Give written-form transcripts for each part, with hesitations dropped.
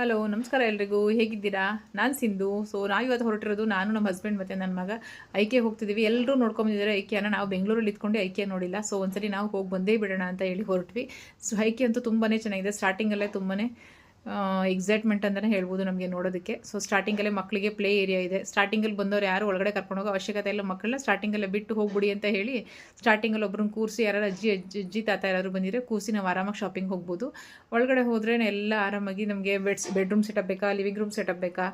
Hello ನಮಸ್ಕಾರ ಎಲ್ರಿಗೂ, ಹೇಗಿದ್ದೀರಾ? ನಾನು ಸಿಂಧು. ನಾವು ಇವತ್ತು ಹೊರಟಿರೋದು, ನಾನು ನಮ್ಮ ಹಸ್ಬೆಂಡ್ ಮತ್ತು ನನ್ನ ಮಗ ಐಕೆ ಹೋಗ್ತಿದ್ದೀವಿ. ಎಲ್ಲರೂ ನೋಡ್ಕೊಂಬಂದಿದ್ದಾರೆ ಐಕೆನ. ನಾವು ಬೆಂಗಳೂರಲ್ಲಿ ಇದ್ಕೊಂಡು ಐಕೆ ನೋಡಿಲ್ಲ. ಒಂದ್ಸರಿ ನಾವು ಹೋಗಿ ಬಂದೇ ಬಿಡೋಣ ಅಂತ ಹೇಳಿ ಹೊರಟ್ವಿ. ಐಕೆ ಅಂತೂ ತುಂಬಾ ಚೆನ್ನಾಗಿದೆ. ಸ್ಟಾರ್ಟಿಂಗಲ್ಲೇ ತುಂಬಾ ಎಕ್ಸೈಟ್ಮೆಂಟ್ ಅಂತಲೇ ಹೇಳ್ಬೋದು ನಮಗೆ ನೋಡೋದಕ್ಕೆ. ಸ್ಟಾರ್ಟಿಂಗಲ್ಲೇ ಮಕ್ಕಳಿಗೆ ಪ್ಲೇ ಏರಿಯಾ ಇದೆ. ಸ್ಟಾರ್ಟಿಂಗಲ್ಲಿ ಬಂದವರು ಯಾರು ಒಳಗಡೆ ಕರ್ಕೊಂಡು ಹೋಗೋ ಅವಶ್ಯಕತೆ ಇಲ್ಲ. ಮಕ್ಕಳನ್ನ ಸ್ಟಾರ್ಟಿಂಗಲ್ಲೇ ಬಿಟ್ಟು ಹೋಗ್ಬಿಡಿ ಅಂತ ಹೇಳಿ ಸ್ಟಾರ್ಟಿಂಗಲ್ಲಿ ಒಬ್ಬರನ್ನ ಕೂರಿಸಿ, ಯಾರು ಅಜ್ಜಿ ತಾತ ಯಾರಾದ್ರು ಬಂದಿದ್ರೆ ಕೂರಿಸಿ ನಾವು ಆರಾಮಾಗಿ ಶಾಪಿಂಗ್ ಹೋಗ್ಬೋದು. ಒಳಗಡೆ ಹೋದ್ರೆ ಎಲ್ಲ ಆರಾಮಾಗಿ ನಮಗೆ ಬೆಡ್ರೂಮ್ ಸೆಟಪ್ ಬೇಕಾ, ಲಿವಿಂಗ್ ರೂಮ್ ಸೆಟಪ್ ಬೇಕಾ,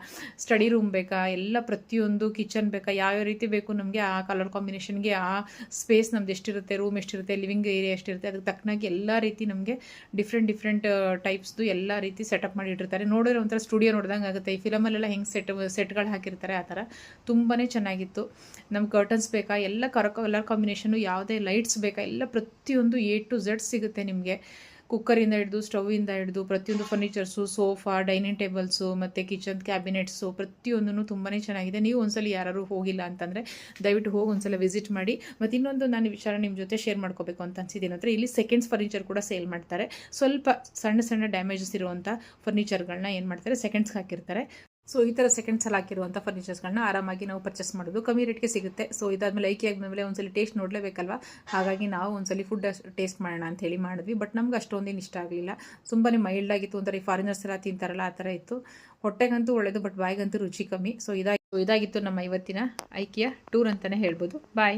ಸ್ಟಡಿ ರೂಮ್ ಬೇಕಾ, ಎಲ್ಲ ಪ್ರತಿಯೊಂದು ಕಿಚನ್ ಬೇಕಾ, ಯಾವ ರೀತಿ ಬೇಕು ನಮಗೆ ಆ ಕಲರ್ ಕಾಂಬಿನೇಷನ್ಗೆ ಆ ಸ್ಪೇಸ್ ನಮ್ದು ಎಷ್ಟಿರುತ್ತೆ, ರೂಮ್ ಎಷ್ಟಿರುತ್ತೆ, ಲಿವಿಂಗ್ ಏರಿಯಾ ಎಷ್ಟಿರುತ್ತೆ, ಅದಕ್ಕೆ ತಕ್ಕನಾಗಿ ಎಲ್ಲ ರೀತಿ ನಮಗೆ ಡಿಫ್ರೆಂಟ್ ಟೈಪ್ಸ್ದು ಎಲ್ಲ ರೀತಿ ಸೆಟಪ್ ಮಾಡಿಟ್ಟಿರ್ತಾರೆ. ನೋಡಿದ್ರೆ ಒಂಥರ ಸ್ಟುಡಿಯೋ ನೋಡ್ದಂಗೆ ಆಗುತ್ತೆ. ಈ ಫಿಲಮಲ್ಲೆಲ್ಲ ಹೆಂಗೆ ಸೆಟ್ಗಳು ಹಾಕಿರ್ತಾರೆ ಆ ಥರ ತುಂಬಾ ಚೆನ್ನಾಗಿತ್ತು. ನಮ್ಗೆ ಕರ್ಟನ್ಸ್ ಬೇಕಾ, ಎಲ್ಲ ಕಲರ್ ಕಾಂಬಿನೇಷನು, ಯಾವುದೇ ಲೈಟ್ಸ್ ಬೇಕಾ, ಎಲ್ಲ ಪ್ರತಿಯೊಂದು A to Z ಸಿಗುತ್ತೆ ನಿಮಗೆ. ಕುಕ್ಕರಿಂದ ಹಿಡಿದು ಸ್ಟವ್ವಿಂದ ಹಿಡಿದು ಪ್ರತಿಯೊಂದು ಫರ್ನಿಚರ್ಸು, ಸೋಫಾ, ಡೈನಿಂಗ್ ಟೇಬಲ್ಸು ಮತ್ತು ಕಿಚನ್ ಕ್ಯಾಬಿನೆಟ್ಸು ಪ್ರತಿಯೊಂದೂ ತುಂಬಾ ಚೆನ್ನಾಗಿದೆ. ನೀವು ಒಂದ್ಸಲ ಯಾರು ಹೋಗಿಲ್ಲ ಅಂತಂದರೆ ದಯವಿಟ್ಟು ಹೋಗಿ ಒಂದ್ಸಲ ವಿಸಿಟ್ ಮಾಡಿ. ಮತ್ತು ಇನ್ನೊಂದು ನಾನು ವಿಚಾರ ನಿಮ್ಮ ಜೊತೆ ಶೇರ್ ಮಾಡ್ಕೋಬೇಕು ಅಂತ ಅನ್ಸಿದ್ದೀನಿ ಅಂದರೆ, ಇಲ್ಲಿ ಸೆಕೆಂಡ್ಸ್ ಫರ್ನಿಚರ್ ಕೂಡ ಸೇಲ್ ಮಾಡ್ತಾರೆ. ಸ್ವಲ್ಪ ಸಣ್ಣ ಡ್ಯಾಮೇಜಸ್ ಇರುವಂಥ ಫರ್ನಿಚರ್ಗಳನ್ನ ಏನು ಮಾಡ್ತಾರೆ, ಸೆಕೆಂಡ್ಸ್ಗೆ ಹಾಕಿರ್ತಾರೆ. ಈ ಥರ ಸೆಕೆಂಡ್ಸಲ್ಲಿ ಹಾಕಿರುವಂಥ ಫರ್ನಿಚರ್ಸ್ಗಳನ್ನ ಆರಾಮಾಗಿ ನಾವು ಪರ್ಚೇಸ್ ಮಾಡೋದು, ಕಮ್ಮಿ ರೇಟ್ಗೆ ಸಿಗುತ್ತೆ. ಇದಾದಮೇಲೆ ಐಕೆ ಆದಮೇಲೆ ಒಂದ್ಸಲಿ ಟೇಸ್ಟ್ ನೋಡಲೇಬೇಕಲ್ವ. ಹಾಗಾಗಿ ನಾವು ಒಂದ್ಸಲಿ ಫುಡ್ ಟೇಸ್ಟ್ ಮಾಡೋಣ ಅಂತ ಹೇಳಿ ಮಾಡಿದ್ವಿ. ಬಟ್ ನಮ್ಗೆ ಅಷ್ಟೊಂದೇನು ಇಷ್ಟ ಆಗಲಿಲ್ಲ. ತುಂಬಾ ಮೈಲ್ಡ್ ಆಗಿತ್ತು. ಒಂಥರ ಈ ಫಾರಿನರ್ಸ್ ಎಲ್ಲ ತಿಂತಾರಲ್ಲ ಆ ಥರ ಇತ್ತು. ಹೊಟ್ಟೆಗಂತೂ ಒಳ್ಳೆಯದು, ಬಟ್ ಬಾಯಿಗಂತೂ ರುಚಿ ಕಮ್ಮಿ. ಇದಾಗಿತ್ತು ನಮ್ಮ ಇವತ್ತಿನ ಐಕೆಯ ಟೂರ್ ಅಂತಲೇ ಹೇಳ್ಬೋದು. ಬಾಯ್.